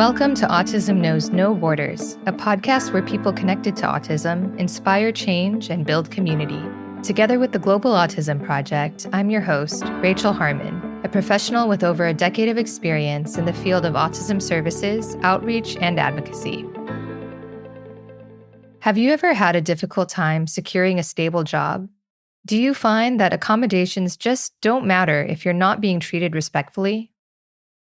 Welcome to Autism Knows No Borders, a podcast where people connected to autism inspire change and build community. Together with the Global Autism Project, I'm your host, Rachel Harmon, a professional with over a decade of experience in the field of autism services, outreach, and advocacy. Have you ever had a difficult time securing a stable job? Do you find that accommodations just don't matter if you're not being treated respectfully?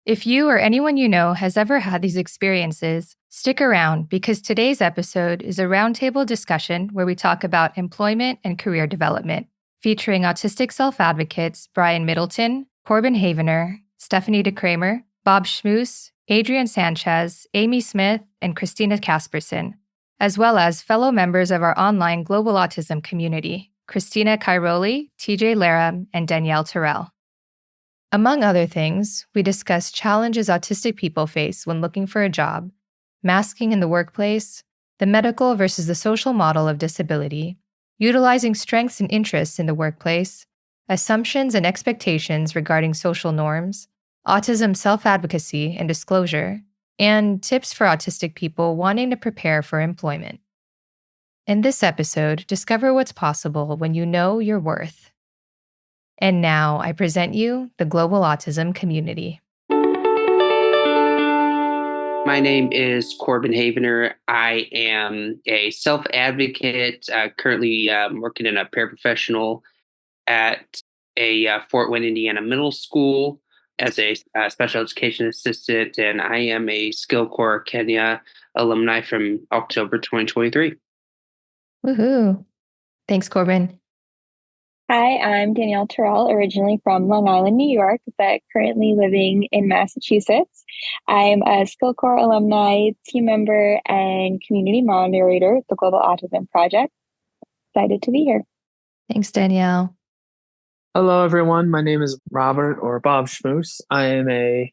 If you or anyone you know has ever had these experiences, stick around because today's episode is a roundtable discussion where we talk about employment and career development, featuring Autistic Self-Advocates Brian Middleton, Corben Havener, Stephanie Kremer, Bob Schmus, Adrian Sanchez, Amy Smith, and Christina Kaspersen, as well as fellow members of our online Global Autism Community, Christina Cairoli, Larum and Danielle Terrell. Among other things, we discuss challenges autistic people face when looking for a job, masking in the workplace, the medical versus the social model of disability, utilizing strengths and interests in the workplace, assumptions and expectations regarding social norms, autism self-advocacy and disclosure, and tips for autistic people wanting to prepare for employment. In this episode, discover what's possible when you know your worth. And now I present you the Global Autism Community. My name is Corben Havener. I am a self-advocate, currently working in a paraprofessional at a Fort Wayne, Indiana middle school as a special education assistant, and I am a Skill Corps Kenya alumni from October 2023. Woohoo! Thanks, Corben. Hi, I'm Danielle Terrell, originally from Long Island, New York, but currently living in Massachusetts. I'm a Skill Corps alumni, team member, and community moderator at the Global Autism Project. Excited to be here. Thanks, Danielle. Hello, everyone. My name is Robert or Bob Schmus. I am a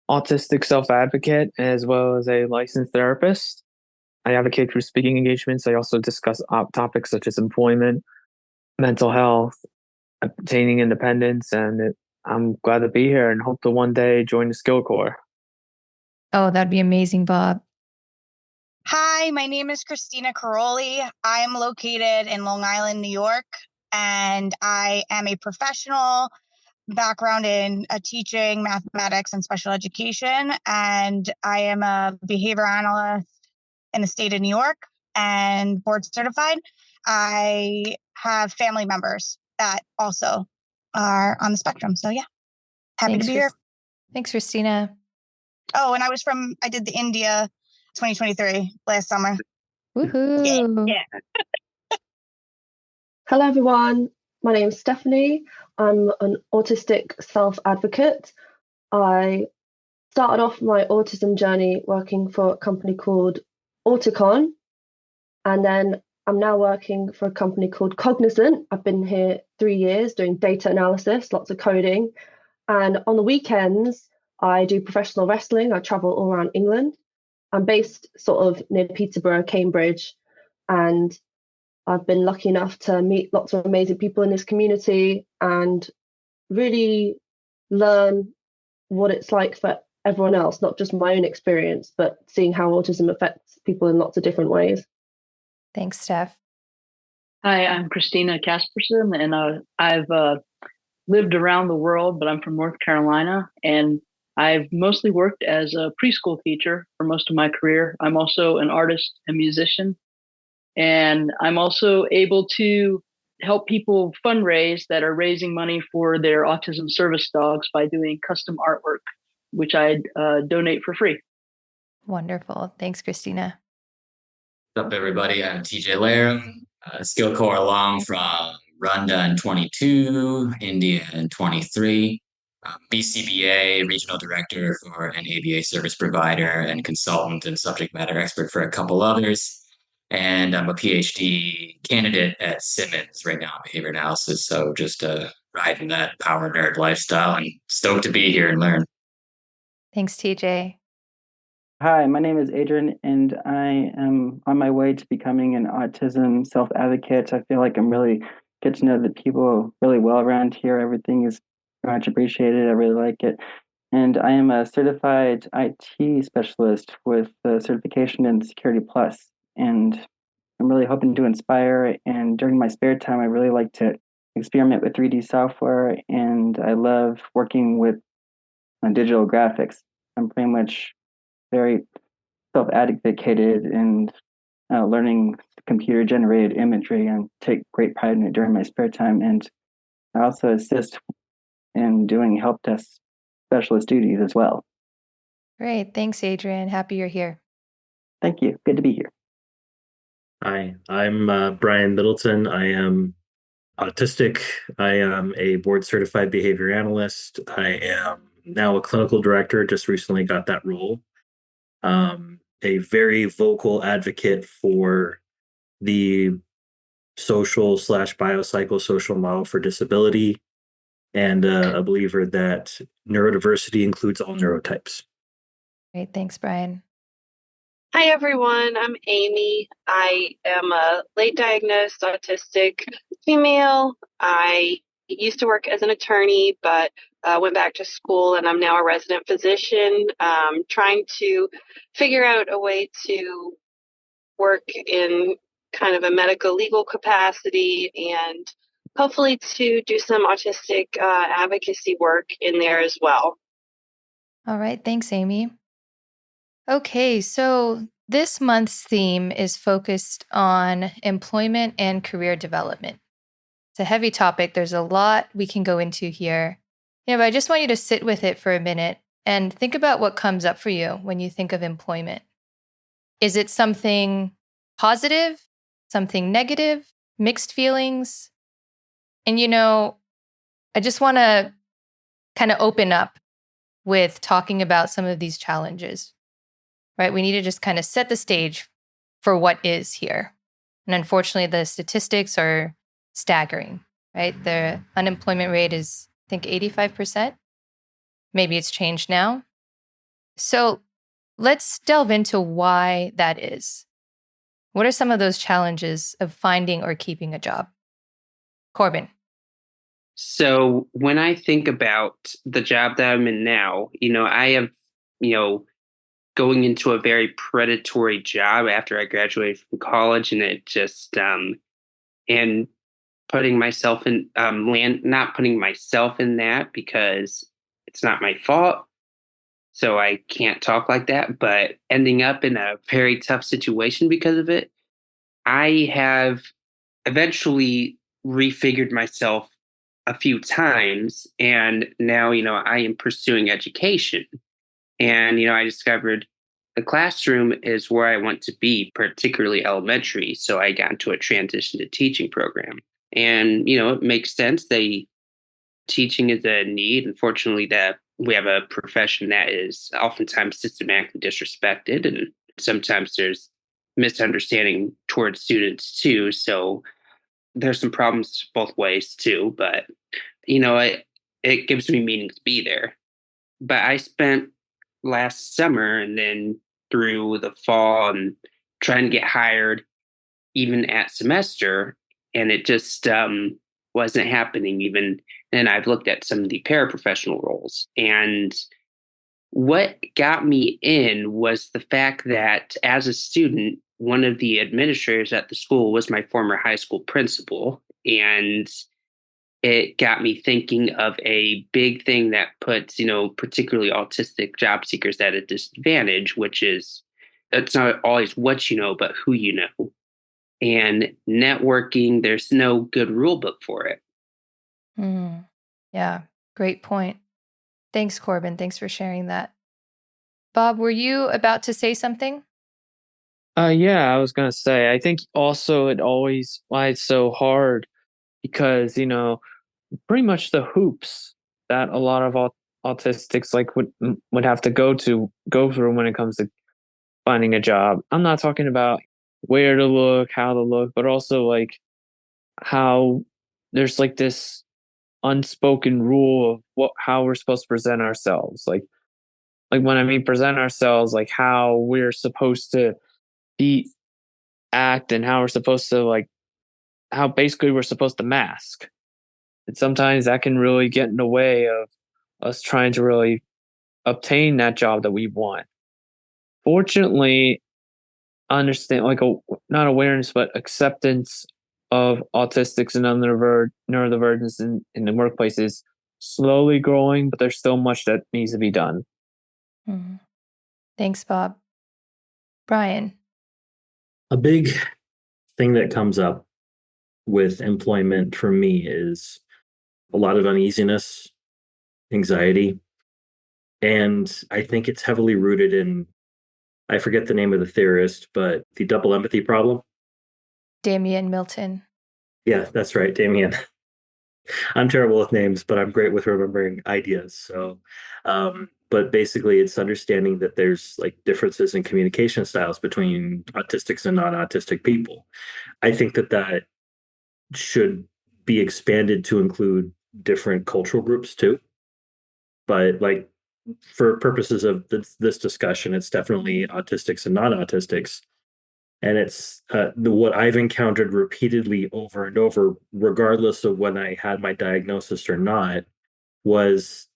autistic self-advocate as well as a licensed therapist. I advocate for speaking engagements. I also discuss topics such as employment, mental health, obtaining independence, and I'm glad to be here and hope to one day join the Skill Corps. Oh, that'd be amazing, Bob. Hi, my name is Christina Cairoli. I am located in Long Island, New York, and I am a professional, background in teaching, mathematics, and special education, and I am a behavior analyst in the state of New York and board certified. I have family members that also are on the spectrum. So yeah, happy to be here. Thanks, Christina. Oh, and I did the India 2023 last summer. Woohoo! Yeah. Hello, everyone. My name is Stephanie. I'm an autistic self-advocate. I started off my autism journey working for a company called Auticon, and then I'm now working for a company called Cognizant. I've been here 3 years doing data analysis, lots of coding. And on the weekends, I do professional wrestling. I travel all around England. I'm based sort of near Peterborough, Cambridge. And I've been lucky enough to meet lots of amazing people in this community and really learn what it's like for everyone else, not just my own experience, but seeing how autism affects people in lots of different ways. Thanks, Steph. Hi, I'm Christina Cairoli, and I've lived around the world, but I'm from North Carolina, and I've mostly worked as a preschool teacher for most of my career. I'm also an artist and musician, and I'm also able to help people fundraise that are raising money for their autism service dogs by doing custom artwork, which I donate for free. Wonderful. Thanks, Christina. What's up, everybody? I'm TJ Larum, Skill Corps alum from Rwanda in 22, India in 23, BCBA Regional Director for an ABA service provider and consultant and subject matter expert for a couple others. And I'm a PhD candidate at Simmons right now in behavior analysis. So just riding that power nerd lifestyle and stoked to be here and learn. Thanks, TJ. Hi, my name is Adrian, and I am on my way to becoming an autism self-advocate. I feel like I'm really get to know the people really well around here. Everything is much appreciated. I really like it. and I am a certified IT specialist with the certification in Security Plus. And I'm really hoping to inspire. And during my spare time, I really like to experiment with 3D software, and I love working with digital graphics. I'm pretty much very self-advocated and learning computer-generated imagery, and take great pride in it during my spare time. And I also assist in doing help desk specialist duties as well. Great. Thanks, Adrian. Happy you're here. Thank you. Good to be here. Hi, I'm Brian Middleton. I am autistic. I am a board certified behavior analyst. I am now a clinical director, just recently got that role. A very vocal advocate for the social/biopsychosocial model for disability, and a believer that neurodiversity includes all neurotypes. Great. Thanks, Brian. Hi, everyone. I'm Amy. I am a late diagnosed autistic female. I used to work as an attorney, but went back to school, and I'm now a resident physician, trying to figure out a way to work in kind of a medical legal capacity, and hopefully to do some autistic advocacy work in there as well. All right. Thanks, Amy. Okay, so this month's theme is focused on employment and career development. It's a heavy topic. There's a lot we can go into here. But I just want you to sit with it for a minute and think about what comes up for you when you think of employment. Is it something positive, something negative, mixed feelings? And I just want to kind of open up with talking about some of these challenges. Right? We need to just kind of set the stage for what is here. And unfortunately, the statistics are staggering, right? The unemployment rate is, I think, 85%. Maybe it's changed now. So let's delve into why that is. What are some of those challenges of finding or keeping a job? Corben. So when I think about the job that I'm in now, I have, going into a very predatory job after I graduated from college, and it just and putting myself in not putting myself in that because it's not my fault. So I can't talk like that, but ending up in a very tough situation because of it. I have eventually refigured myself a few times, and now, I am pursuing education. And, I discovered the classroom is where I want to be, particularly elementary. So I got into a transition to teaching program. And, it makes sense. Teaching is a need. Unfortunately, that we have a profession that is oftentimes systematically disrespected. And sometimes there's misunderstanding towards students too. So there's some problems both ways too. But, it gives me meaning to be there. But I spent last summer and then through the fall and trying to get hired even at semester, and it just wasn't happening even. And I've looked at some of the paraprofessional roles, and what got me in was the fact that as a student, one of the administrators at the school was my former high school principal, and it got me thinking of a big thing that puts, particularly autistic job seekers at a disadvantage, which is it's not always what you know, but who you know. And networking, there's no good rule book for it. Yeah, great point. Thanks, Corben. Thanks for sharing that. Bob, were you about to say something? Yeah, I was going to say, I think also why it's so hard because, pretty much the hoops that a lot of autistics would have to go through when it comes to finding a job. I'm not talking about where to look, how to look, but also how there's this unspoken rule of how we're supposed to present ourselves. Like when I mean present ourselves, how we're supposed to act and how we're supposed to how basically we're supposed to mask. And sometimes that can really get in the way of us trying to really obtain that job that we want. Fortunately, understand not awareness but acceptance of autistics and other neurodivergence in the workplace is slowly growing, but there's still much that needs to be done. Thanks, Bob. Brian. A big thing that comes up with employment for me is a lot of uneasiness, anxiety, and I think it's heavily rooted in, I forget the name of the theorist, but the double empathy problem. Damian Milton. Yeah, that's right, Damian. I'm terrible with names, but I'm great with remembering ideas. So, but basically, it's understanding that there's like differences in communication styles between autistics and non-autistic people. I think that should be expanded to include different cultural groups too. But like for purposes of this discussion, it's definitely autistics and non-autistics. And it's what I've encountered repeatedly over and over, regardless of when I had my diagnosis or not, was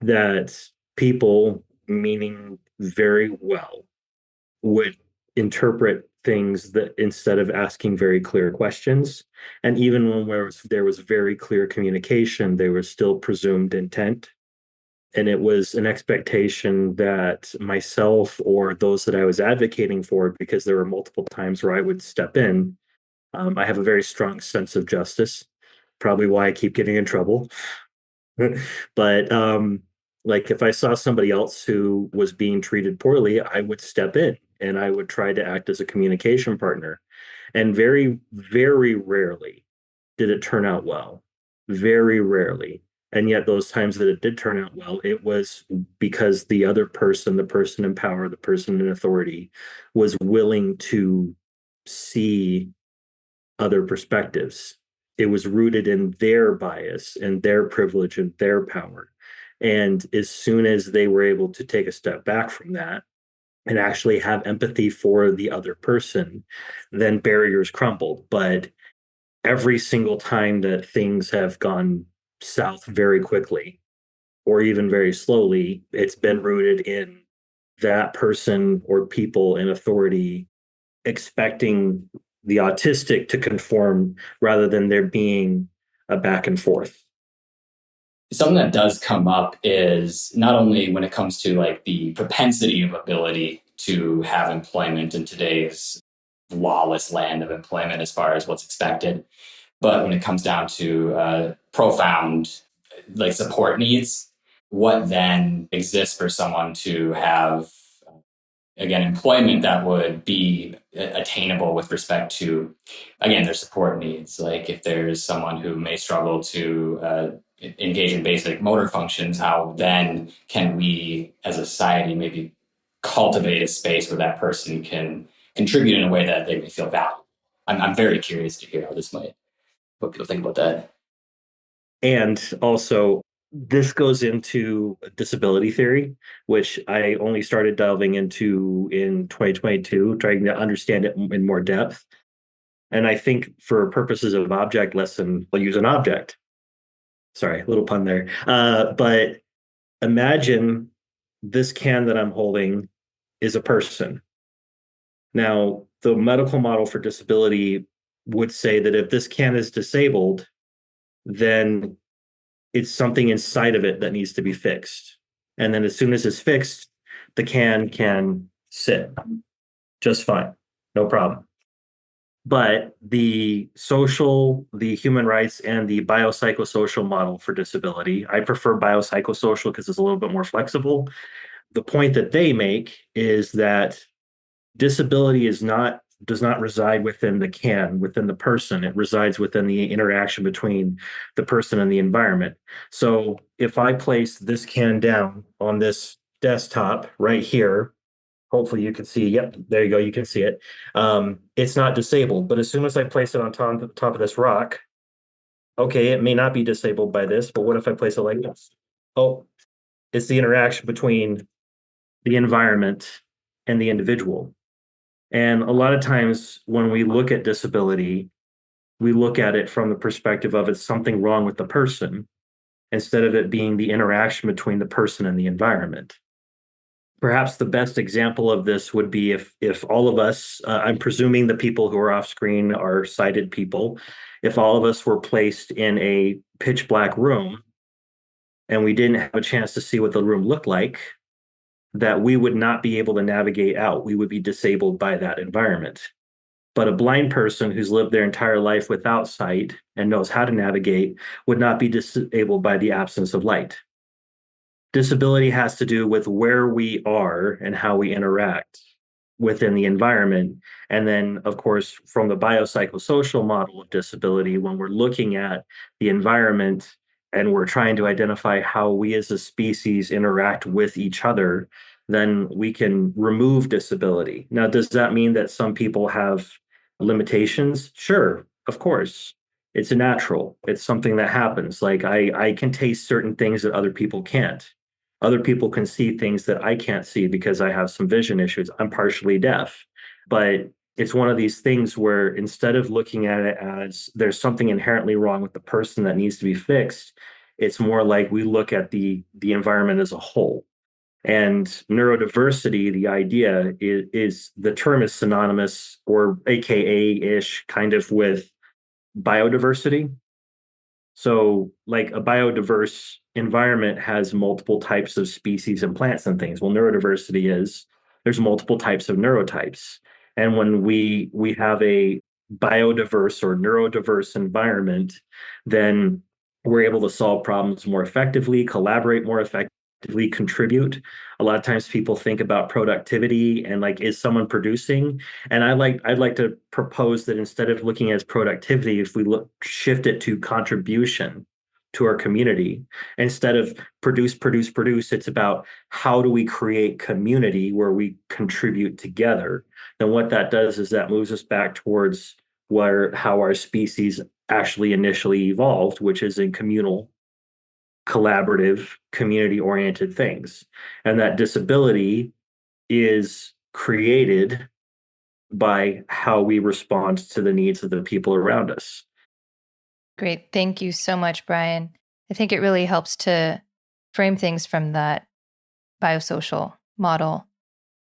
that people, meaning very well, would interpret things that instead of asking very clear questions. And even when there was very clear communication, there was still presumed intent. And it was an expectation that myself or those that I was advocating for, because there were multiple times where I would step in. I have a very strong sense of justice, probably why I keep getting in trouble. But like if I saw somebody else who was being treated poorly, I would step in and I would try to act as a communication partner. And very, very rarely did it turn out well. Very rarely. And yet those times that it did turn out well, it was because the other person, the person in power, the person in authority, was willing to see other perspectives. It was rooted in their bias and their privilege and their power. And as soon as they were able to take a step back from that and actually have empathy for the other person, then barriers crumbled. But every single time that things have gone south very quickly or even very slowly, it's been rooted in that person or people in authority expecting the autistic to conform rather than there being a back and forth. Something that does come up is not only when it comes to like the propensity of ability to have employment in today's lawless land of employment as far as what's expected, but when it comes down to profound like support needs, what then exists for someone to have, again, employment that would be attainable with respect to, again, their support needs. Like if there's someone who may struggle to engage in basic motor functions, how then can we as a society maybe cultivate a space where that person can contribute in a way that they may feel valued? I'm very curious to hear how this might, what people think about that. And also, this goes into disability theory, which I only started delving into in 2022, trying to understand it in more depth. And I think for purposes of object lesson, we'll use an object. Sorry, a little pun there. But imagine this can that I'm holding is a person. Now, the medical model for disability would say that if this can is disabled, then it's something inside of it that needs to be fixed. And then as soon as it's fixed, the can sit just fine, no problem. But the social, the human rights, and the biopsychosocial model for disability, I prefer biopsychosocial because it's a little bit more flexible. The point that they make is that disability does not reside within within the person. It resides within the interaction between the person and the environment. So if I place this can down on this desktop right here, hopefully you can see, yep, there you go, you can see it. It's not disabled, but as soon as I place it on top of this rock, okay, it may not be disabled by this, but what if I place it like this? Oh, it's the interaction between the environment and the individual. And a lot of times when we look at disability, we look at it from the perspective of it's something wrong with the person instead of it being the interaction between the person and the environment. Perhaps the best example of this would be if all of us, I'm presuming the people who are off screen are sighted people, if all of us were placed in a pitch black room and we didn't have a chance to see what the room looked like, that we would not be able to navigate out. We would be disabled by that environment. But a blind person who's lived their entire life without sight and knows how to navigate would not be disabled by the absence of light. Disability has to do with where we are and how we interact within the environment. And then, of course, from the biopsychosocial model of disability, when we're looking at the environment and we're trying to identify how we as a species interact with each other, then we can remove disability. Now, does that mean that some people have limitations? Sure, of course. It's a natural. It's something that happens. Like I can taste certain things that other people can't. Other people can see things that I can't see because I have some vision issues. I'm partially deaf. But it's one of these things where instead of looking at it as there's something inherently wrong with the person that needs to be fixed, it's more like we look at the environment as a whole. And neurodiversity, the idea is the term is synonymous or AKA-ish kind of with biodiversity. So like a biodiverse environment has multiple types of species and plants and things. Well, neurodiversity is there's multiple types of neurotypes. And when we have a biodiverse or neurodiverse environment, then we're able to solve problems more effectively, collaborate more effectively, contribute. A lot of times people think about productivity and like, is someone producing? And I'd like to propose that instead of looking at productivity, if we shift it to contribution to our community, instead of produce, it's about how do we create community where we contribute together. Then what that does is that moves us back towards how our species actually initially evolved, which is in communal, collaborative, community-oriented things. And that disability is created by how we respond to the needs of the people around us. Great. Thank you so much, Brian. I think it really helps to frame things from that biosocial model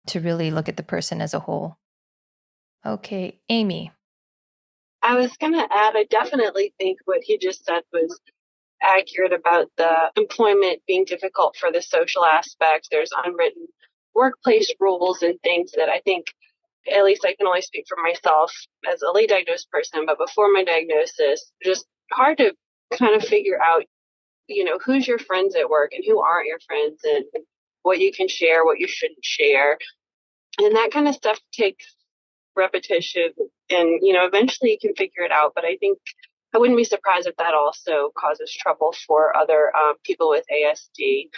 to really look at the person as a whole. Okay, Amy. I was going to add, I definitely think what he just said was accurate about the employment being difficult for the social aspect. There's unwritten workplace rules and things that I think, at least I can only speak for myself as a late diagnosed person, but before my diagnosis, just hard to kind of figure out, who's your friends at work and who aren't your friends and what you can share, what you shouldn't share. And that kind of stuff takes repetition and, eventually you can figure it out. But I think I wouldn't be surprised if that also causes trouble for other people with ASD.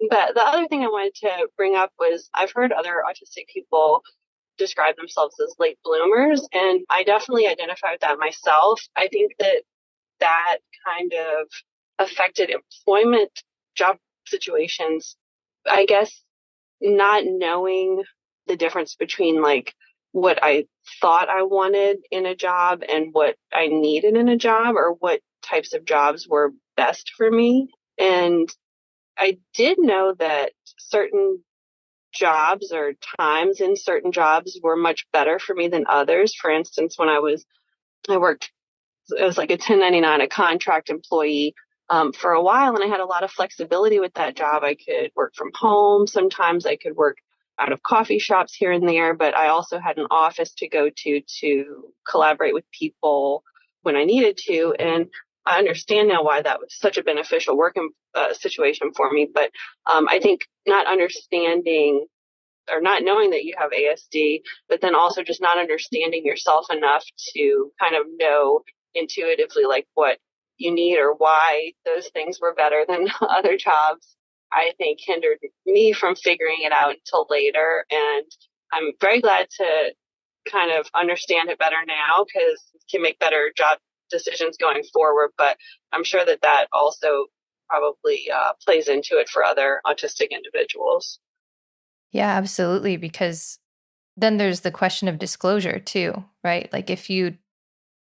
But the other thing I wanted to bring up was I've heard other autistic people describe themselves as late bloomers, and I definitely identify with that myself. I think that kind of affected employment, job situations. I guess not knowing the difference between like what I thought I wanted in a job and what I needed in a job, or what types of jobs were best for me. And I did know that certain jobs or times in certain jobs were much better for me than others. For instance, when I worked, it was like a 1099, a contract employee for a while, and I had a lot of flexibility with that job. I could work from home. Sometimes I could work out of coffee shops here and there, but I also had an office to go to collaborate with people when I needed to. And I understand now why that was such a beneficial working situation for me. But I think not understanding or not knowing that you have ASD, but then also just not understanding yourself enough to kind of know intuitively like what you need or why those things were better than other jobs, I think hindered me from figuring it out until later. And I'm very glad to kind of understand it better now because it can make better job decisions going forward. But I'm sure that also probably plays into it for other autistic individuals. Yeah, absolutely. Because then there's the question of disclosure too, right? Like if you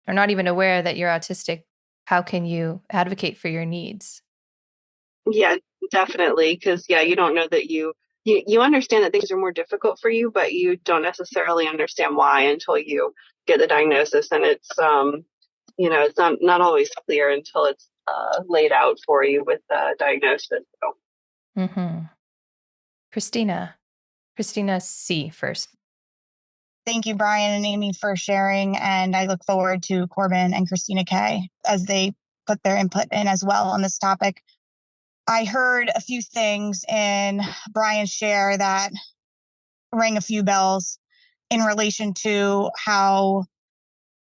are not even aware that you're autistic, how can you advocate for your needs? Yeah, definitely. Because, you don't know that you you understand that things are more difficult for you, but you don't necessarily understand why until you get the diagnosis. And it's, it's not always clear until it's laid out for you with the diagnosis. So. Mm-hmm. Christina C first. Thank you, Brian and Amy, for sharing. And I look forward to Corben and Christina K as they put their input in as well on this topic. I heard a few things in Brian's share that rang a few bells in relation to how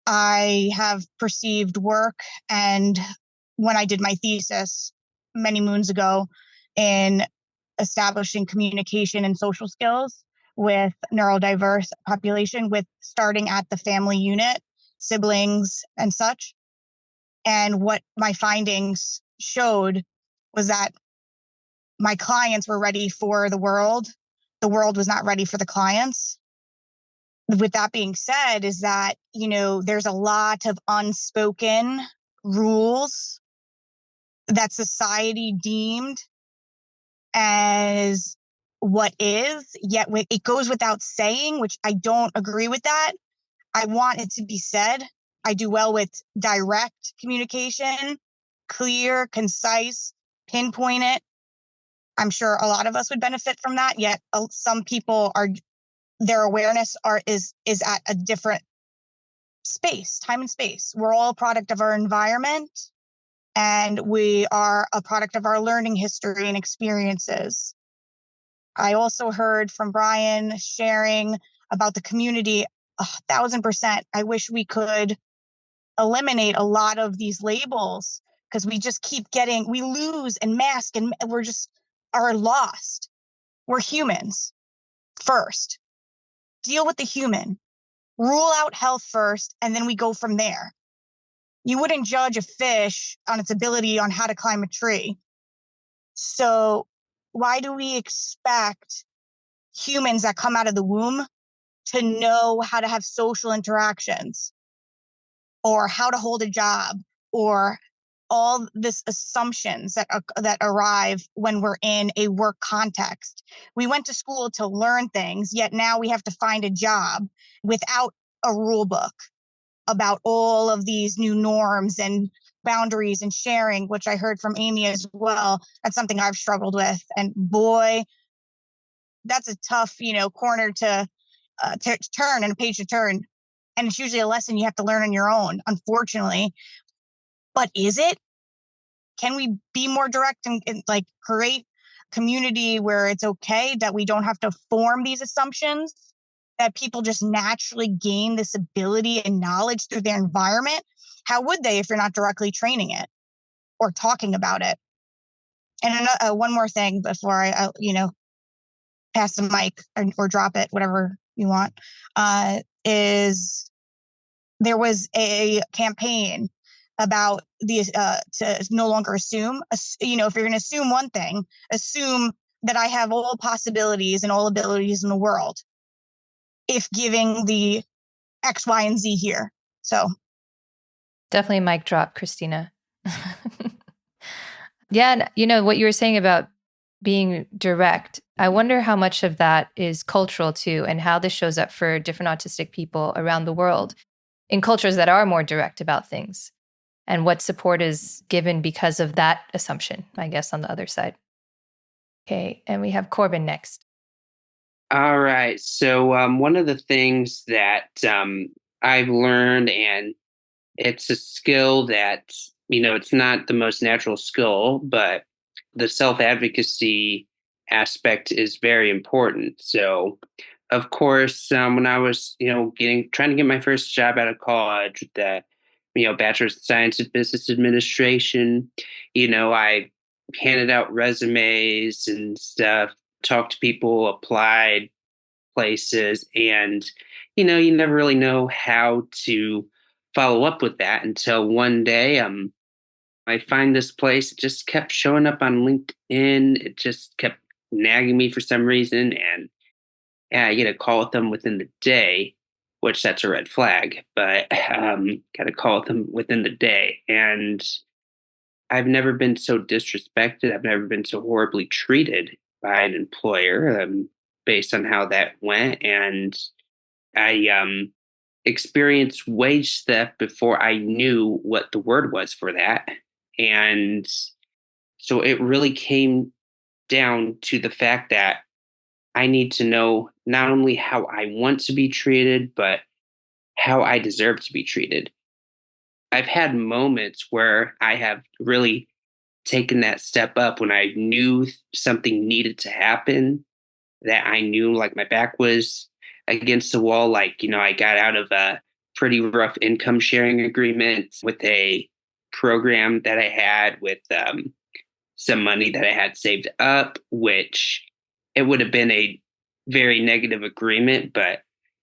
I have perceived work. And when I did my thesis many moons ago in establishing communication and social skills with neurodiverse population, with starting at the family unit, siblings and such. And what my findings showed was that my clients were ready for the world. The world was not ready for the clients. With that being said, is that, there's a lot of unspoken rules that society deemed as what is, yet it goes without saying, which I don't agree with that. I want it to be said. I do well with direct communication, clear, concise, pinpoint it. I'm sure a lot of us would benefit from that, yet some people their awareness is at a different space, time and space. We're all a product of our environment, and we are a product of our learning history and experiences. I also heard from Brian sharing about the community 1,000%. I wish we could eliminate a lot of these labels, because we just keep we lose and mask, and we're just are lost. We're humans first. Deal with the human. Rule out health first, and then we go from there. You wouldn't judge a fish on its ability on how to climb a tree. So why do we expect humans that come out of the womb to know how to have social interactions, or how to hold a job, or all this assumptions that arrive when we're in a work context? We went to school to learn things, yet now we have to find a job without a rule book about all of these new norms and boundaries and sharing, which I heard from Amy as well. That's something I've struggled with. And boy, that's a tough, corner to turn and a page to turn. And it's usually a lesson you have to learn on your own, unfortunately. But is it? Can we be more direct and like create community where it's okay that we don't have to form these assumptions, that people just naturally gain this ability and knowledge through their environment? How would they if you're not directly training it or talking about it? And one more thing before I pass the mic or drop it, whatever you want, is there was a campaign about to no longer assume. If you're going to assume one thing, assume that I have all possibilities and all abilities in the world, if giving the X, Y, and Z here. So definitely mic drop, Christina. Yeah, and what you were saying about being direct, I wonder how much of that is cultural too, and how this shows up for different autistic people around the world in cultures that are more direct about things, and what support is given because of that assumption, I guess, on the other side. Okay, and we have Corben next. All right. So one of the things that I've learned, and it's a skill that, it's not the most natural skill, but the self-advocacy aspect is very important. So, of course, when I was, trying to get my first job out of college with the, Bachelor's of Science in Business Administration, I handed out resumes and stuff, talked to people, applied places, and, you never really know how to follow up with that until one day, I find this place. It just kept showing up on LinkedIn. It just kept nagging me for some reason, and I get a call with them within the day, which that's a red flag. But got a call with them within the day, and I've never been so disrespected. I've never been so horribly treated by an employer based on how that went. And I experienced wage theft before I knew what the word was for that. And so it really came down to the fact that I need to know not only how I want to be treated, but how I deserve to be treated. I've had moments where I have really taken that step up when I knew something needed to happen, that I knew like my back was against the wall. Like, I got out of a pretty rough income sharing agreement with a program that I had with some money that I had saved up, which it would have been a very negative agreement. But,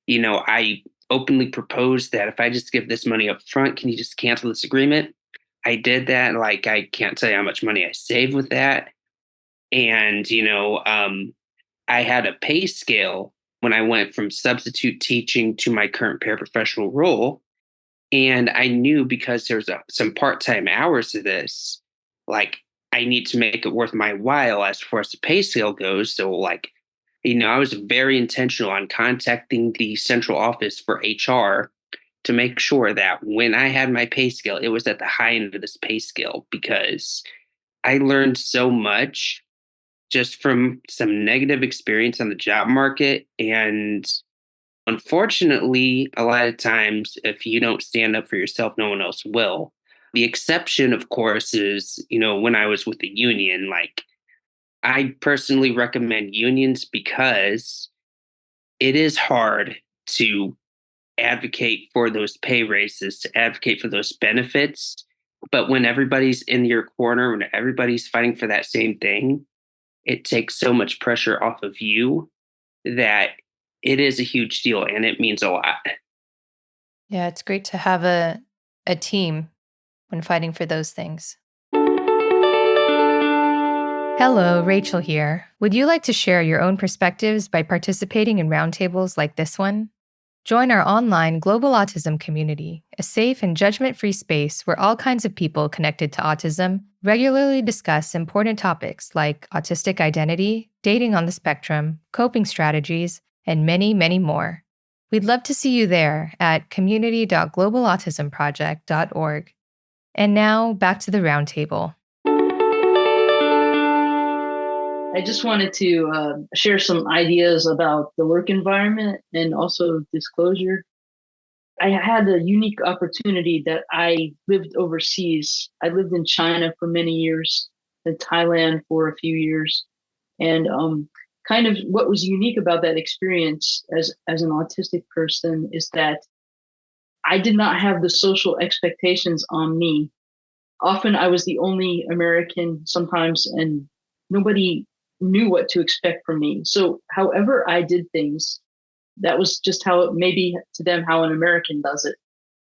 I openly proposed that if I just give this money up front, can you just cancel this agreement? I did that. Like, I can't tell you how much money I saved with that. And, I had a pay scale when I went from substitute teaching to my current paraprofessional role. And I knew because there's some part-time hours to this, like I need to make it worth my while as far as the pay scale goes. So like, I was very intentional on contacting the central office for HR to make sure that when I had my pay scale, it was at the high end of this pay scale, because I learned so much just from some negative experience on the job market. And unfortunately, a lot of times, if you don't stand up for yourself, no one else will. The exception, of course, is, when I was with the union, like I personally recommend unions because it is hard to advocate for those pay raises, to advocate for those benefits. But when everybody's in your corner, when everybody's fighting for that same thing, it takes so much pressure off of you that it is a huge deal and it means a lot. Yeah, it's great to have a team when fighting for those things. Hello, Rachel here. Would you like to share your own perspectives by participating in roundtables like this one? Join our online Global Autism Community, a safe and judgment-free space where all kinds of people connected to autism regularly discuss important topics like autistic identity, dating on the spectrum, coping strategies, and many, many more. We'd love to see you there at community.globalautismproject.org. And now, back to the roundtable. I just wanted to share some ideas about the work environment and also disclosure. I had a unique opportunity that I lived overseas. I lived in China for many years, in Thailand for a few years. And kind of what was unique about that experience as an autistic person is that I did not have the social expectations on me. Often I was the only American sometimes, and nobody knew what to expect from me. So however I did things, that was just how maybe to them how an American does it.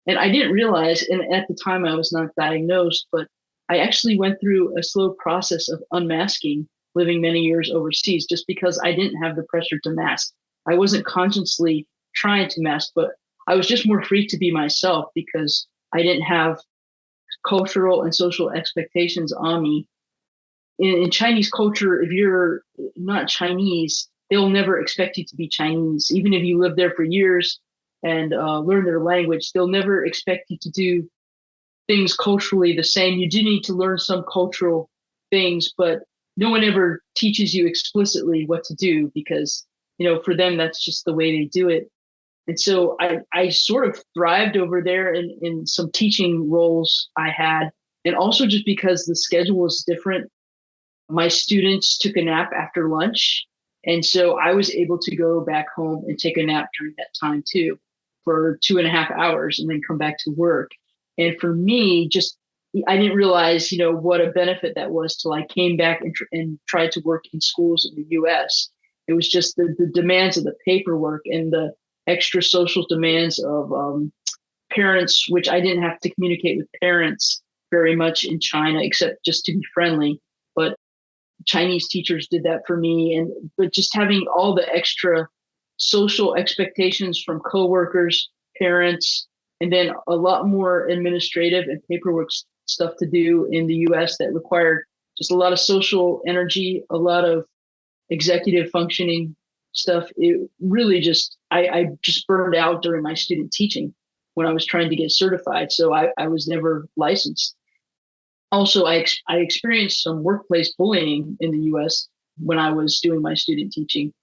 And I didn't realize, and at the time I was not diagnosed, but I actually went through a slow process of unmasking, living many years overseas, just because I didn't have the pressure to mask. I wasn't consciously trying to mask, but I was just more free to be myself because I didn't have cultural and social expectations on me. In Chinese culture, if you're not Chinese, they'll never expect you to be Chinese. Even if you live there for years and learn their language, they'll never expect you to do things culturally the same. You do need to learn some cultural things, but no one ever teaches you explicitly what to do because, for them, that's just the way they do it. And so I sort of thrived over there in some teaching roles I had. And also just because the schedule was different, my students took a nap after lunch. And so I was able to go back home and take a nap during that time too, for 2.5 hours and then come back to work. And for me, I didn't realize, what a benefit that was till I came back and tried to work in schools in the US. It was just the demands of the paperwork and the extra social demands of parents, which I didn't have to communicate with parents very much in China, except just to be friendly. But Chinese teachers did that for me. But just having all the extra social expectations from coworkers, parents, and then a lot more administrative and paperwork stuff to do in the US that required just a lot of social energy, a lot of executive functioning stuff. It really I just burned out during my student teaching when I was trying to get certified. So I was never licensed. Also, I experienced some workplace bullying in the US when I was doing my student teaching.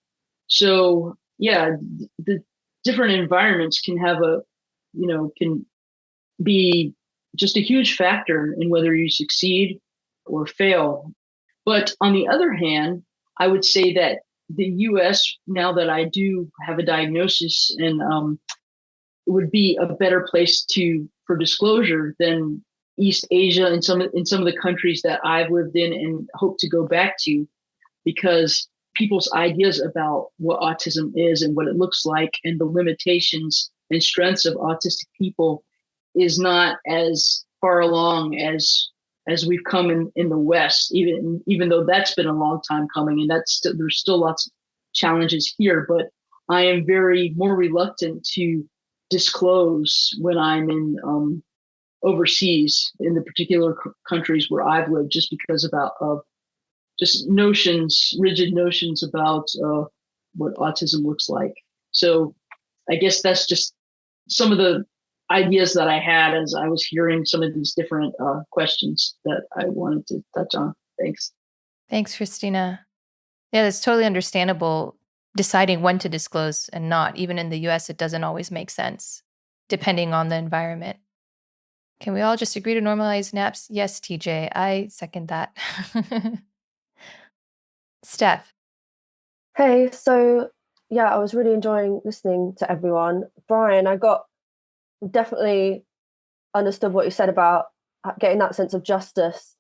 So yeah, the different environments can can be just a huge factor in whether you succeed or fail. But on the other hand, I would say that the US, now that I do have a diagnosis, and would be a better place for disclosure than East Asia and some of the countries that I've lived in and hope to go back to, because people's ideas about what autism is and what it looks like and the limitations and strengths of autistic people is not as far along as we've come in the West, even though that's been a long time coming, and there's still lots of challenges here. But I am very more reluctant to disclose when I'm in overseas in the particular countries where I've lived, just because of just rigid notions about what autism looks like. So I guess that's just some of the ideas that I had as I was hearing some of these different questions that I wanted to touch on. Thanks. Thanks, Christina. Yeah, that's totally understandable. Deciding when to disclose and not, even in the US, it doesn't always make sense, depending on the environment. Can we all just agree to normalize naps? Yes, TJ, I second that. Steph. Hey, so yeah, I was really enjoying listening to everyone. Brian, I definitely understood what you said about getting that sense of justice,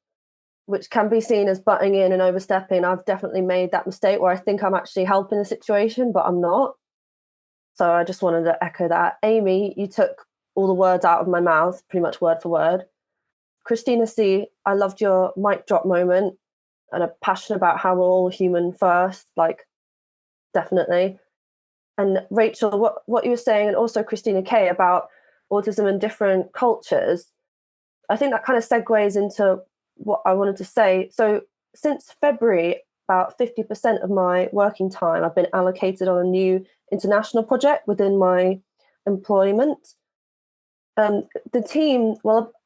which can be seen as butting in and overstepping. I've definitely made that mistake where I think I'm actually helping the situation, but I'm not. So I just wanted to echo that. Amy, you took all the words out of my mouth, pretty much word for word. Christina C, I loved your mic drop moment and a passion about how we're all human first, like definitely. And Rachel, what you were saying, and also Christina K about autism in different cultures, I think that kind of segues into what I wanted to say. So since February, about 50% of my working time I've been allocated on a new international project within my employment. The team,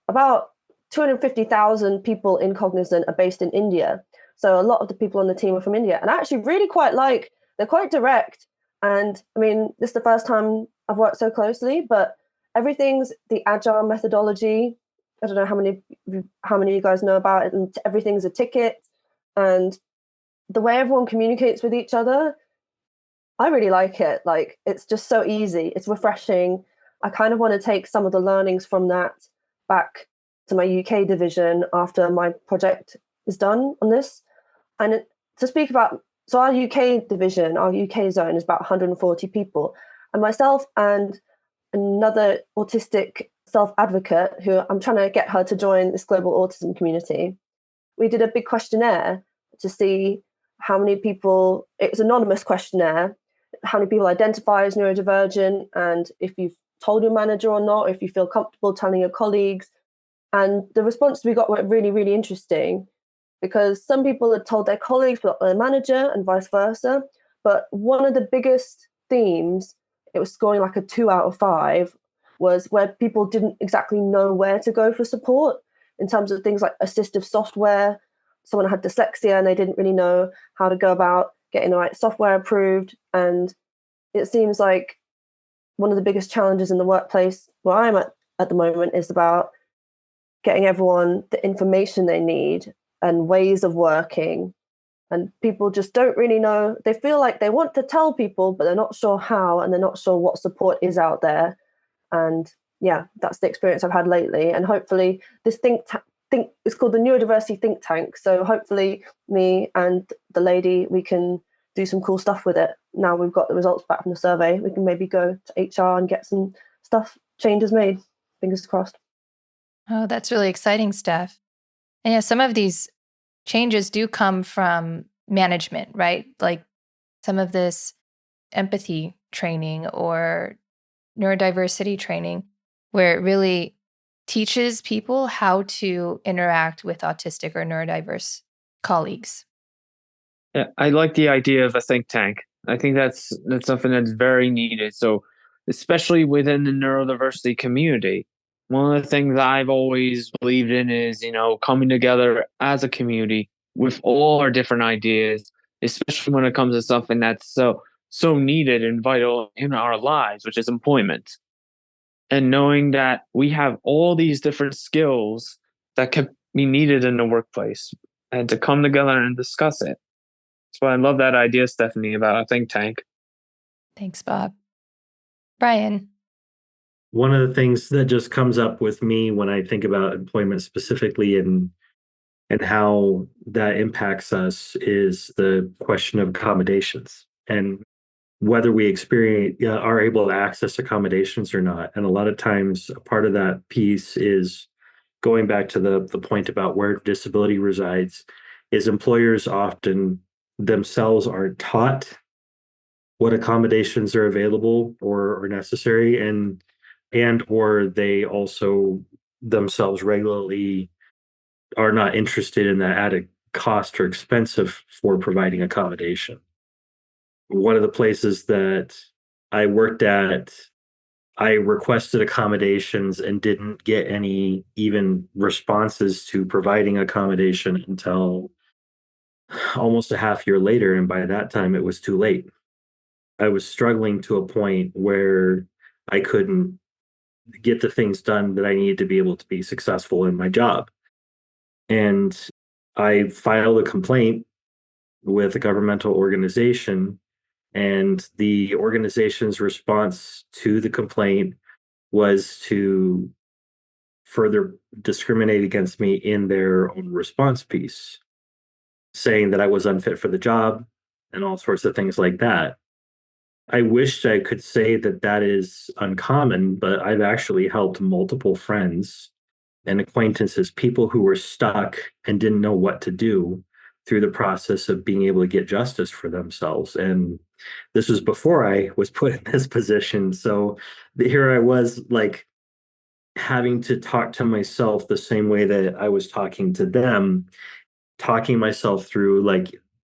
about 250,000 people in Cognizant are based in India. So a lot of the people on the team are from India, and I actually really they're quite direct. And I mean, this is the first time I've worked so closely, but everything's the agile methodology. I don't know how many of you guys know about it, and everything's a ticket. And the way everyone communicates with each other, I really like it. Like, it's just so easy. It's refreshing. I kind of want to take some of the learnings from that back to my UK division after my project is done on this. And to speak about, so our UK division, our UK zone is about 140 people. And myself and another autistic self-advocate, who I'm trying to get her to join this Global Autism Community, we did a big questionnaire to see how many people, it was an anonymous questionnaire, how many people identify as neurodivergent, and if you've told your manager or not, if you feel comfortable telling your colleagues. And the responses we got were really, really interesting, because some people had told their colleagues but not their manager, and vice versa. But one of the biggest themes, it was scoring like a 2 out of 5, was where people didn't exactly know where to go for support in terms of things like assistive software. Someone had dyslexia and they didn't really know how to go about getting the right software approved. And it seems like one of the biggest challenges in the workplace where I'm at the moment is about getting everyone the information they need and ways of working. And people just don't really know. They feel like they want to tell people, but they're not sure how, and they're not sure what support is out there. And yeah, that's the experience I've had lately. And hopefully this it's called the Neurodiversity Think Tank. So hopefully me and the lady, we can do some cool stuff with it. Now we've got the results back from the survey, we can maybe go to HR and get some changes made. Fingers crossed. Oh, that's really exciting, Steph. And yeah, some of these changes do come from management, right? Like some of this empathy training or neurodiversity training, where it really teaches people how to interact with autistic or neurodiverse colleagues. Yeah, I like the idea of a think tank. I think that's something that's very needed. So, especially within the neurodiversity community, one of the things I've always believed in is, coming together as a community with all our different ideas, especially when it comes to something that's so needed and vital in our lives, which is employment. And knowing that we have all these different skills that can be needed in the workplace and to come together and discuss it. So I love that idea, Stephanie, about a think tank. Thanks, Bob. Brian. One of the things that just comes up with me when I think about employment specifically and how that impacts us is the question of accommodations and whether we are able to access accommodations or not. And a lot of times, a part of that piece is going back to the point about where disability resides, is employers often themselves aren't taught what accommodations are available or necessary, and or they also themselves regularly are not interested in that added cost or expensive for providing accommodation. One of the places that I worked at, I requested accommodations and didn't get any even responses to providing accommodation until almost a half year later. And by that time, it was too late. I was struggling to a point where I couldn't get the things done that I needed to be able to be successful in my job. And I filed a complaint with a governmental organization, and the organization's response to the complaint was to further discriminate against me in their own response piece, saying that I was unfit for the job and all sorts of things like that. I wish I could say that that is uncommon, but I've actually helped multiple friends and acquaintances, people who were stuck and didn't know what to do, through the process of being able to get justice for themselves. And this was before I was put in this position. So here I was, like, having to talk to myself the same way that I was talking to them, talking myself through, like,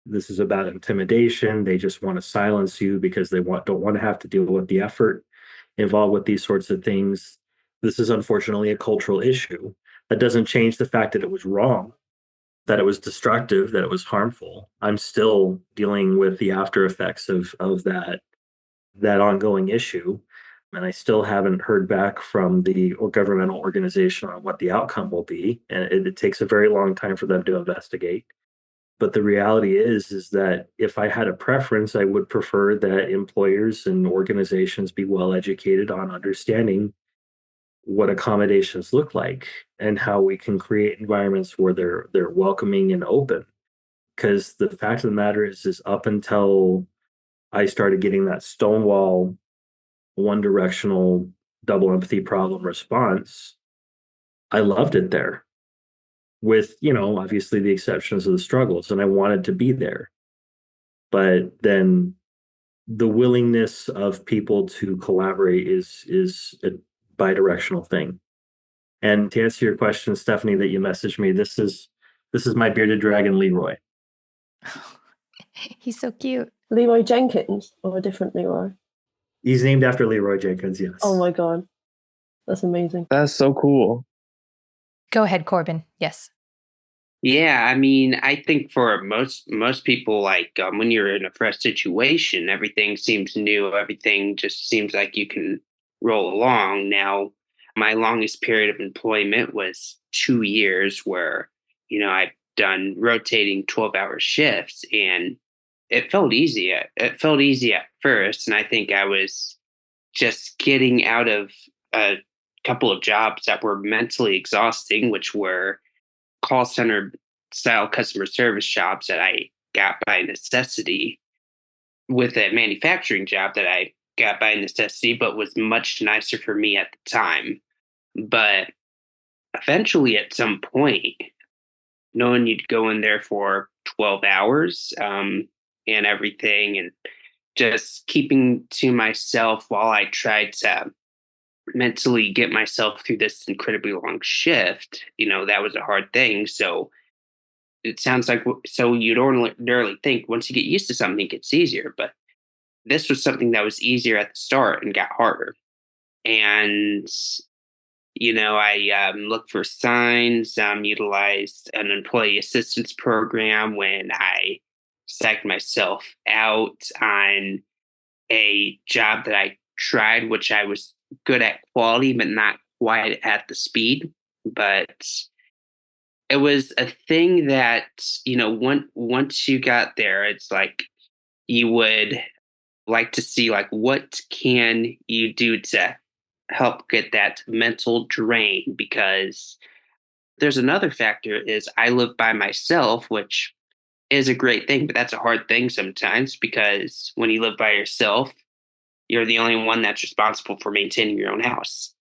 this is about intimidation. They just want to silence you because they don't want to have to deal with the effort involved with these sorts of things. This is unfortunately a cultural issue. That doesn't change the fact that it was wrong, that it was destructive, that it was harmful. I'm still dealing with the after effects of that ongoing issue. And I still haven't heard back from the governmental organization on what the outcome will be. And it takes a very long time for them to investigate. But the reality is that if I had a preference, I would prefer that employers and organizations be well educated on understanding what accommodations look like and how we can create environments where they're welcoming and open. Because the fact of the matter is up until I started getting that Stonewall one directional double empathy problem response, I loved it there, with, obviously the exceptions of the struggles, and I wanted to be there. But then the willingness of people to collaborate is a bidirectional thing. And to answer your question, Stephanie, that you messaged me, this is my bearded dragon, Leroy. He's so cute. Leroy Jenkins, or a different Leroy? He's named after Leroy Jenkins, yes. Oh my God. That's amazing. That's so cool. Go ahead, Corben. Yes. Yeah, I mean, I think for most people, like when you're in a fresh situation, everything seems new. Everything just seems like you can roll along. Now, my longest period of employment was 2 years, where I've done rotating 12-hour shifts, and it felt easy. It felt easy at first, and I think I was just getting out of a couple of jobs that were mentally exhausting, which were call center style customer service jobs that I got by necessity, with a manufacturing job that I got by necessity, but was much nicer for me at the time. But eventually, at some point, knowing you'd go in there for 12 hours and everything, and just keeping to myself while I tried to mentally get myself through this incredibly long shift, that was a hard thing. So it sounds like so you'd ordinarily think once you get used to something, it gets easier. But this was something that was easier at the start and got harder. And I looked for signs, utilized an employee assistance program when I psyched myself out on a job that I tried, which I was good at quality, but not quite at the speed. But it was a thing that, once you got there, it's like you would like to see, like, what can you do to help get that mental drain? Because there's another factor is I live by myself, which is a great thing, but that's a hard thing sometimes because when you live by yourself, you're the only one that's responsible for maintaining your own house.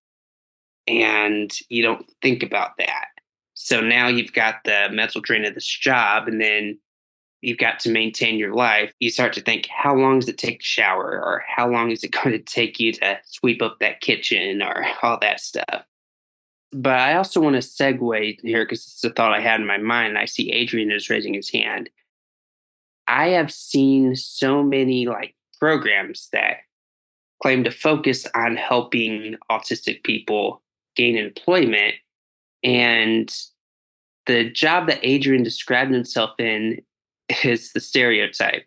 And you don't think about that. So now you've got the mental drain of this job, and then you've got to maintain your life. You start to think, how long does it take to shower? Or how long is it going to take you to sweep up that kitchen or all that stuff? But I also want to segue here because it's a thought I had in my mind. And I see Adrian is raising his hand. I have seen so many programs that claim to focus on helping autistic people gain employment. And the job that Adrian described himself in is the stereotype.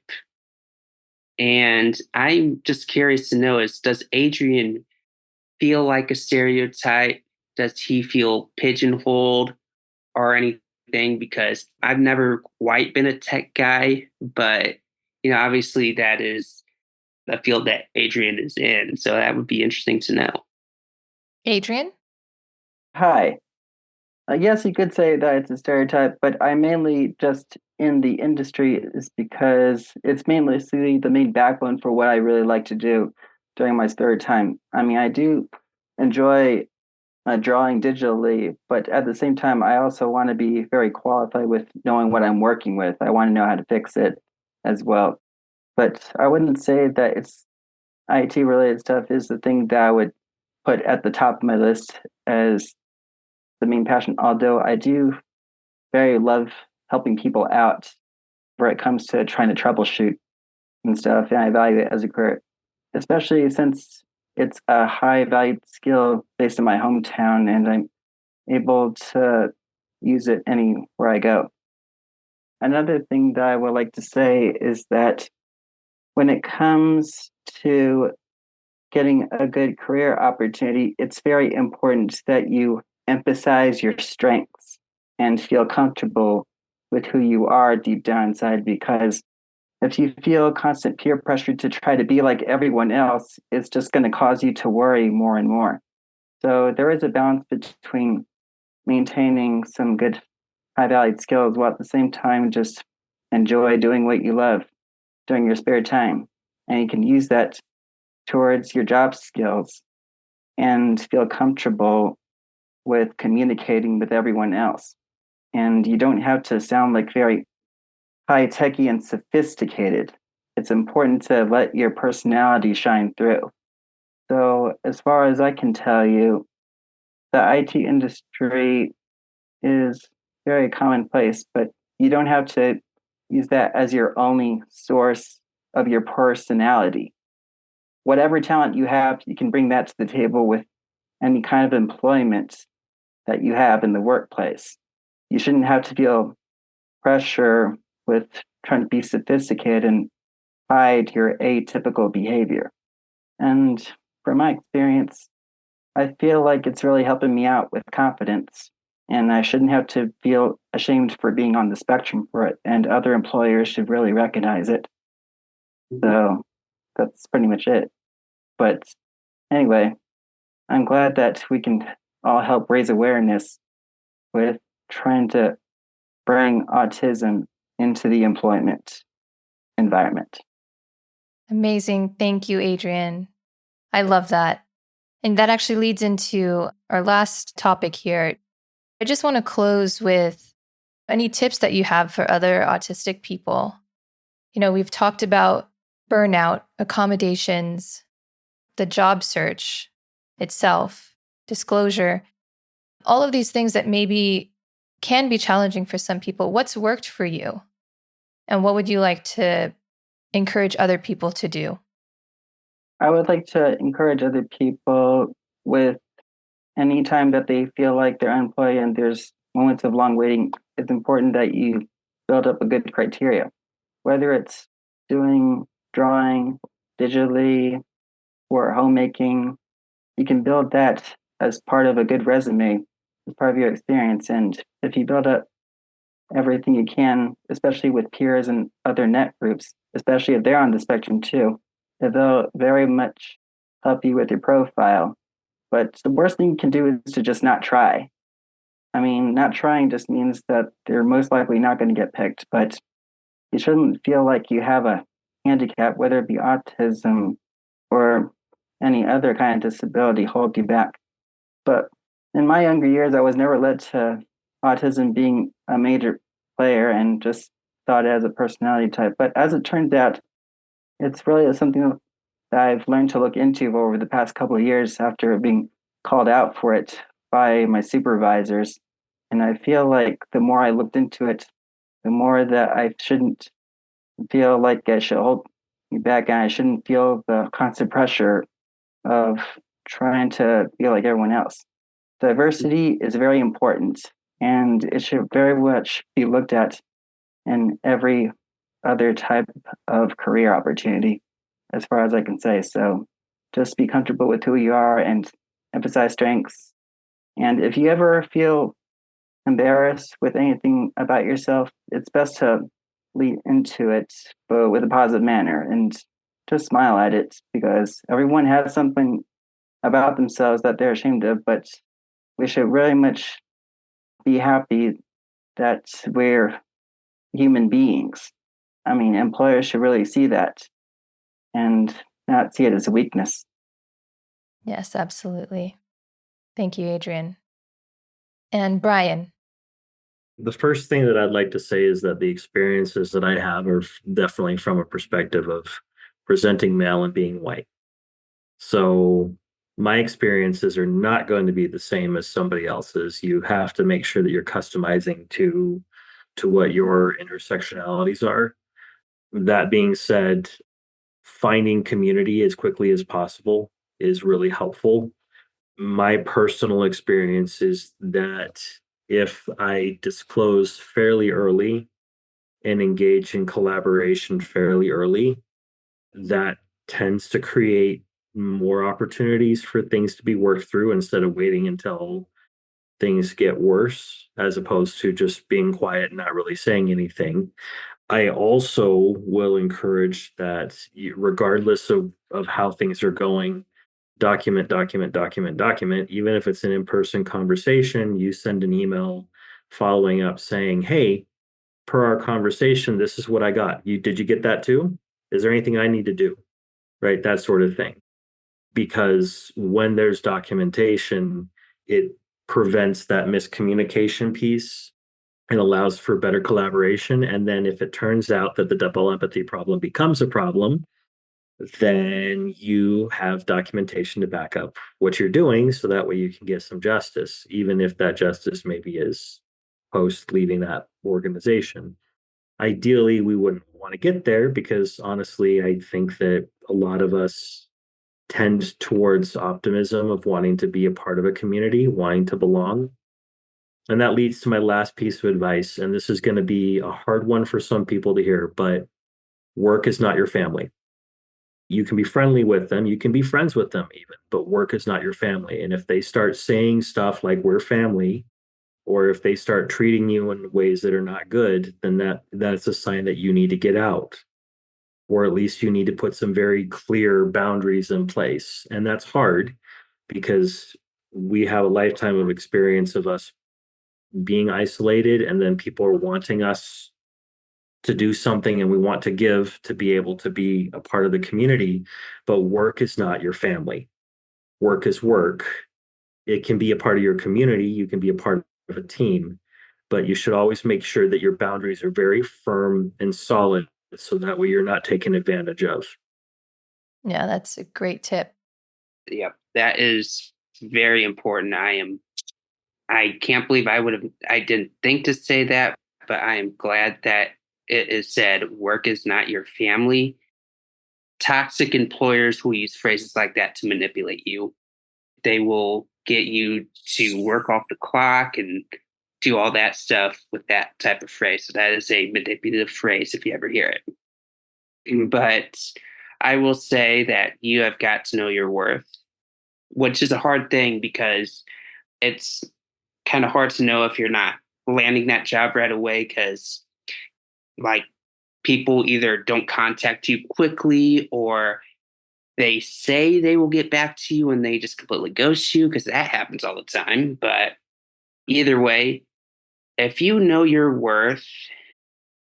And I'm just curious to know does Adrian feel like a stereotype? Does he feel pigeonholed or anything? Because I've never quite been a tech guy, but obviously that is a field that Adrian is in. So that would be interesting to know. Adrian? Hi. Yes, you could say that it's a stereotype, but I mainly just in the industry is because it's mainly the main backbone for what I really like to do during my spare time. I mean, I do enjoy drawing digitally, but at the same time, I also want to be very qualified with knowing what I'm working with. I want to know how to fix it as well. But I wouldn't say that it's IT related stuff is the thing that I would put at the top of my list as the main passion, although I do very love helping people out where it comes to trying to troubleshoot and stuff, and I value it as a career, especially since it's a high valued skill based in my hometown and I'm able to use it anywhere I go. Another thing that I would like to say is that when it comes to getting a good career opportunity, it's very important that you emphasize your strengths and feel comfortable with who you are deep down inside, because if you feel constant peer pressure to try to be like everyone else, it's just going to cause you to worry more and more. So there is a balance between maintaining some good high-valued skills while at the same time just enjoy doing what you love during your spare time. And you can use that towards your job skills and feel comfortable with communicating with everyone else. And you don't have to sound like very high-techy and sophisticated. It's important to let your personality shine through. So as far as I can tell you, the IT industry is very commonplace, but you don't have to use that as your only source of your personality. Whatever talent you have, you can bring that to the table with any kind of employment that you have in the workplace. You shouldn't have to feel pressure with trying to be sophisticated and hide your atypical behavior. And from my experience, I feel like it's really helping me out with confidence. And I shouldn't have to feel ashamed for being on the spectrum for it. And other employers should really recognize it. So that's pretty much it. But anyway, I'm glad that we can all help raise awareness with trying to bring autism into the employment environment. Amazing. Thank you, Adrian. I love that. And that actually leads into our last topic here. I just want to close with any tips that you have for other autistic people. We've talked about burnout, accommodations, the job search itself, disclosure, all of these things that maybe can be challenging for some people. What's worked for you? And what would you like to encourage other people to do? I would like to encourage other people with any time that they feel like they're unemployed and there's moments of long waiting, it's important that you build up a good criteria. Whether it's doing drawing digitally or homemaking, you can build that as part of a good resume, as part of your experience. And if you build up everything you can, especially with peers and other net groups, especially if they're on the spectrum too, they'll very much help you with your profile. But the worst thing you can do is to just not try. I mean, not trying just means that they're most likely not going to get picked, but you shouldn't feel like you have a handicap, whether it be autism or any other kind of disability, hold you back. But in my younger years, I was never led to autism being a major player and just thought it as a personality type. But as it turns out, it's really something that I've learned to look into over the past couple of years after being called out for it by my supervisors. And I feel like the more I looked into it, the more that I shouldn't feel like it should hold me back, and I shouldn't feel the constant pressure of trying to be like everyone else. Diversity is very important, and it should very much be looked at in every other type of career opportunity, as far as I can say. So just be comfortable with who you are and emphasize strengths. And if you ever feel embarrassed with anything about yourself, it's best to lead into it, but with a positive manner, and just smile at it, because everyone has something about themselves that they're ashamed of, but we should very much be happy that we're human beings. I mean, employers should really see that and not see it as a weakness. Yes, absolutely. Thank you, Adrian. And Brian. The first thing that I'd like to say is that the experiences that I have are definitely from a perspective of presenting male and being white. So my experiences are not going to be the same as somebody else's. You have to make sure that you're customizing to what your intersectionalities are. That being said, finding community as quickly as possible is really helpful. My personal experience is that if I disclose fairly early and engage in collaboration fairly early, that tends to create more opportunities for things to be worked through instead of waiting until things get worse, as opposed to just being quiet and not really saying anything. I also will encourage that regardless of how things are going, document. Even if it's an in-person conversation, you send an email following up saying, hey, per our conversation, this is what I got. Did you get that too? Is there anything I need to do? Right? That sort of thing. Because when there's documentation, it prevents that miscommunication piece and allows for better collaboration. And then if it turns out that the double empathy problem becomes a problem, then you have documentation to back up what you're doing, so that way you can get some justice, even if that justice maybe is post leaving that organization. Ideally, we wouldn't want to get there, because honestly, I think that a lot of us tend towards optimism of wanting to be a part of a community, wanting to belong. And that leads to my last piece of advice, and this is going to be a hard one for some people to hear, but work is not your family. You can be friendly with them, you can be friends with them even, but work is not your family. And if they start saying stuff like we're family, or if they start treating you in ways that are not good, then that's a sign that you need to get out, or at least you need to put some very clear boundaries in place. And that's hard, because we have a lifetime of experience of us being isolated, and then people are wanting us to do something, and we want to give to be able to be a part of the community. But work is not your family. Work is work. It can be a part of your community. You can be a part of a team, but you should always make sure that your boundaries are very firm and solid, so that way you're not taken advantage of. Yeah, that's a great tip. Yep, that is very important. I am I can't believe I didn't think to say that, but I am glad that it is said work is not your family. Toxic employers will use phrases like that to manipulate you. They will get you to work off the clock and do all that stuff with that type of phrase. So that is a manipulative phrase if you ever hear it. But I will say that you have got to know your worth, which is a hard thing because it's kind of hard to know if you're not landing that job right away because like people either don't contact you quickly or they say they will get back to you and they just completely ghost you because that happens all the time. But either way, if you know your worth,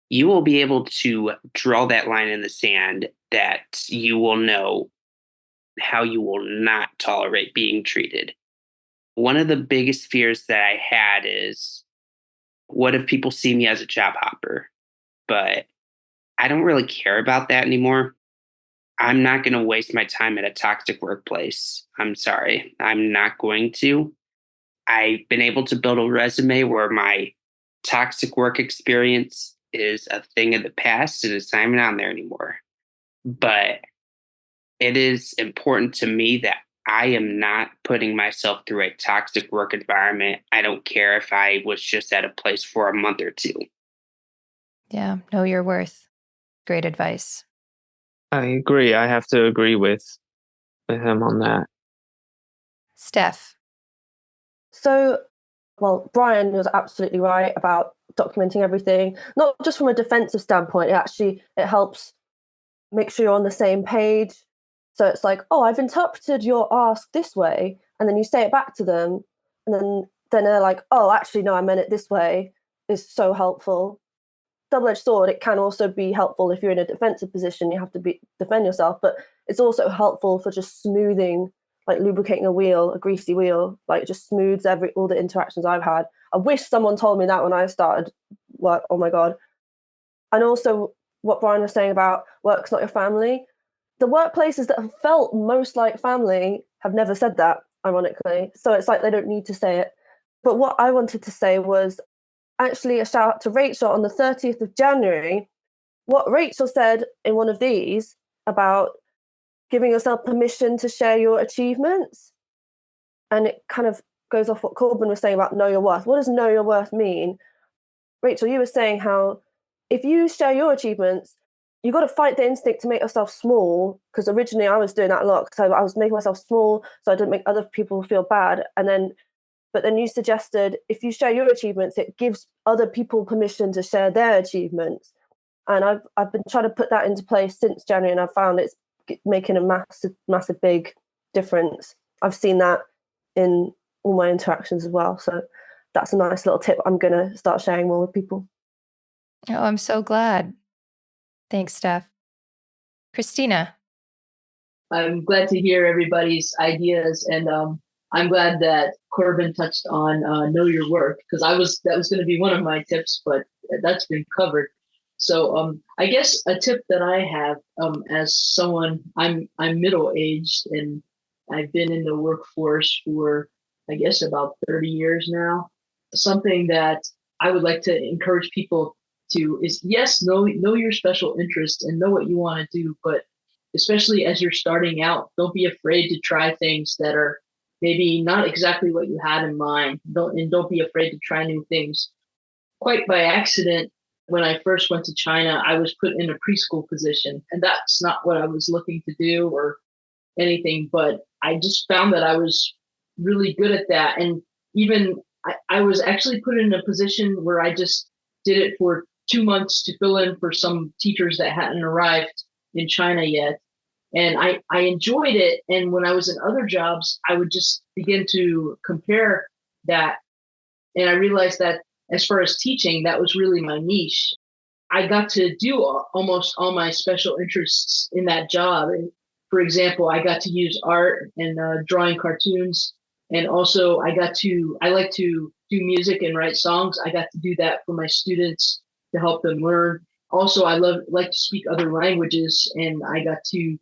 you will be able to draw that line in the sand that you will know how you will not tolerate being treated. One of the biggest fears that I had is, what if people see me as a job hopper? But I don't really care about that anymore. I'm not going to waste my time at a toxic workplace. I'm sorry. I'm not going to. I've been able to build a resume where my toxic work experience is a thing of the past and it's not even on there anymore. But it is important to me that I am not putting myself through a toxic work environment. I don't care if I was just at a place for a month or two. Yeah, know your worth. Great advice. I agree. I have to agree with him on that. Steph. So, well, Brian was absolutely right about documenting everything, not just from a defensive standpoint. It helps make sure you're on the same page. So it's like, oh, I've interpreted your ask this way, and then you say it back to them, and then they're like, oh, actually, no, I meant it this way. Is so helpful. Double-edged sword. It can also be helpful if you're in a defensive position. You have to defend yourself, but it's also helpful for just smoothing, like lubricating a greasy wheel. Like it just smooths all the interactions I've had. I wish someone told me that when I started work. Oh my god. And also what Brian was saying about work's not your family. The workplaces that have felt most like family have never said that, ironically. So it's like they don't need to say it. But what I wanted to say was actually a shout out to Rachel on the 30th of January. What Rachel said in one of these about giving yourself permission to share your achievements. And it kind of goes off what Corben was saying about know your worth. What does know your worth mean? Rachel, you were saying how if you share your achievements, you got to fight the instinct to make yourself small, because originally I was doing that a lot because I was making myself small so I didn't make other people feel bad. But then you suggested if you share your achievements, it gives other people permission to share their achievements. And I've been trying to put that into place since January, and I've found it's making a massive big difference. I've seen that in all my interactions as well. So that's a nice little tip I'm going to start sharing more with people. Oh, I'm so glad. Thanks, Steph. Christina. I'm glad to hear everybody's ideas, and I'm glad that Corben touched on know your worth, because that was going to be one of my tips, but that's been covered. So I guess a tip that I have as someone, I'm middle-aged and I've been in the workforce for, I guess, about 30 years now. Something that I would like to encourage people to is, yes, know your special interests and know what you want to do, but especially as you're starting out, don't be afraid to try things that are maybe not exactly what you had in mind. Don't be afraid to try new things. Quite by accident, when I first went to China, I was put in a preschool position, and that's not what I was looking to do or anything, but I just found that I was really good at that. And even I was actually put in a position where I just did it for 2 months to fill in for some teachers that hadn't arrived in China yet. And I enjoyed it. And when I was in other jobs, I would just begin to compare that. And I realized that as far as teaching, that was really my niche. I got to do almost all my special interests in that job. And for example, I got to use art and drawing cartoons. And also I like to do music and write songs. I got to do that for my students to help them learn. Also, I like to speak other languages, and I got to,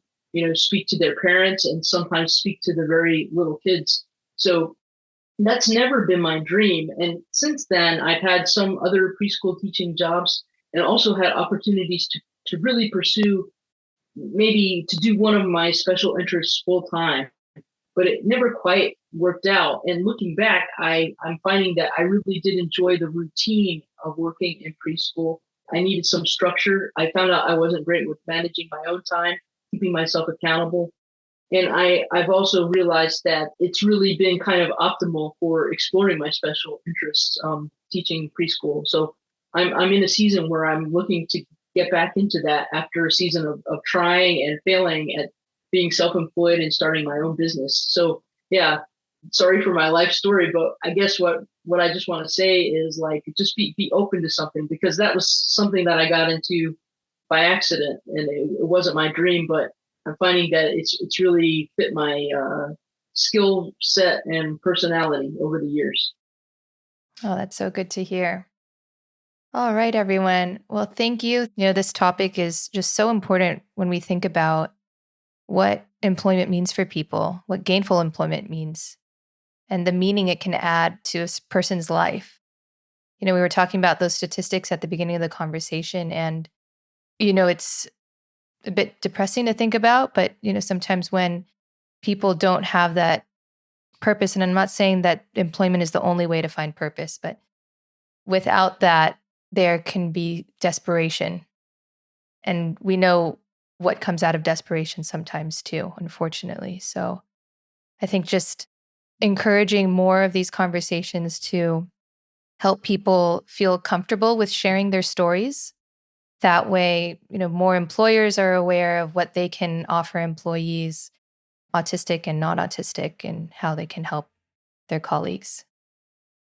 speak to their parents and sometimes speak to the very little kids. So that's never been my dream. And since then, I've had some other preschool teaching jobs and also had opportunities to really pursue, maybe to do one of my special interests full time, but it never quite worked out. And looking back, I'm finding that I really did enjoy the routine of working in preschool. I needed some structure. I found out I wasn't great with managing my own time, keeping myself accountable. And I've also realized that it's really been kind of optimal for exploring my special interests, teaching preschool. So I'm in a season where I'm looking to get back into that after a season of trying and failing at being self-employed and starting my own business. So yeah, sorry for my life story, but I guess what I just want to say is like, just be open to something, because that was something that I got into by accident, and it wasn't my dream, but I'm finding that it's really fit my skill set and personality over the years. Oh, that's so good to hear. All right, everyone. Well, thank you. This topic is just so important when we think about what employment means for people, what gainful employment means, and the meaning it can add to a person's life. We were talking about those statistics at the beginning of the conversation, and, it's a bit depressing to think about, but, sometimes when people don't have that purpose, and I'm not saying that employment is the only way to find purpose, but without that, there can be desperation. And we know what comes out of desperation sometimes too, unfortunately. So I think just encouraging more of these conversations to help people feel comfortable with sharing their stories. That way, more employers are aware of what they can offer employees, autistic and not autistic, and how they can help their colleagues.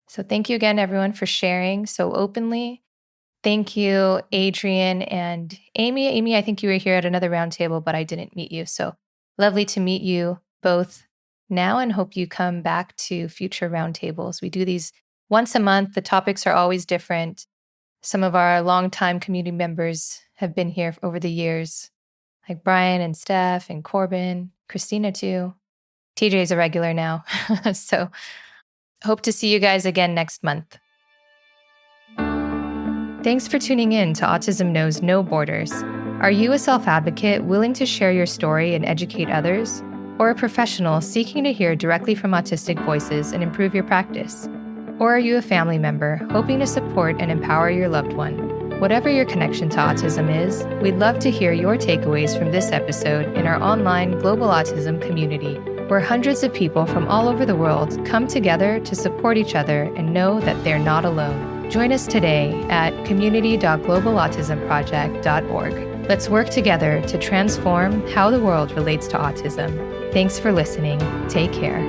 So thank you again, everyone, for sharing so openly. Thank you, Adrian and Amy. Amy, I think you were here at another roundtable, but I didn't meet you. So lovely to meet you both now, and hope you come back to future roundtables. We do these once a month. The topics are always different. Some of our longtime community members have been here over the years, like Brian and Steph and Corben, Christina too. TJ is a regular now. So hope to see you guys again next month. Thanks for tuning in to Autism Knows No Borders. Are you a self-advocate willing to share your story and educate others? Or a professional seeking to hear directly from autistic voices and improve your practice? Or are you a family member hoping to support and empower your loved one? Whatever your connection to autism is, we'd love to hear your takeaways from this episode in our online Global Autism Community, where hundreds of people from all over the world come together to support each other and know that they're not alone. Join us today at community.globalautismproject.org. Let's work together to transform how the world relates to autism. Thanks for listening. Take care.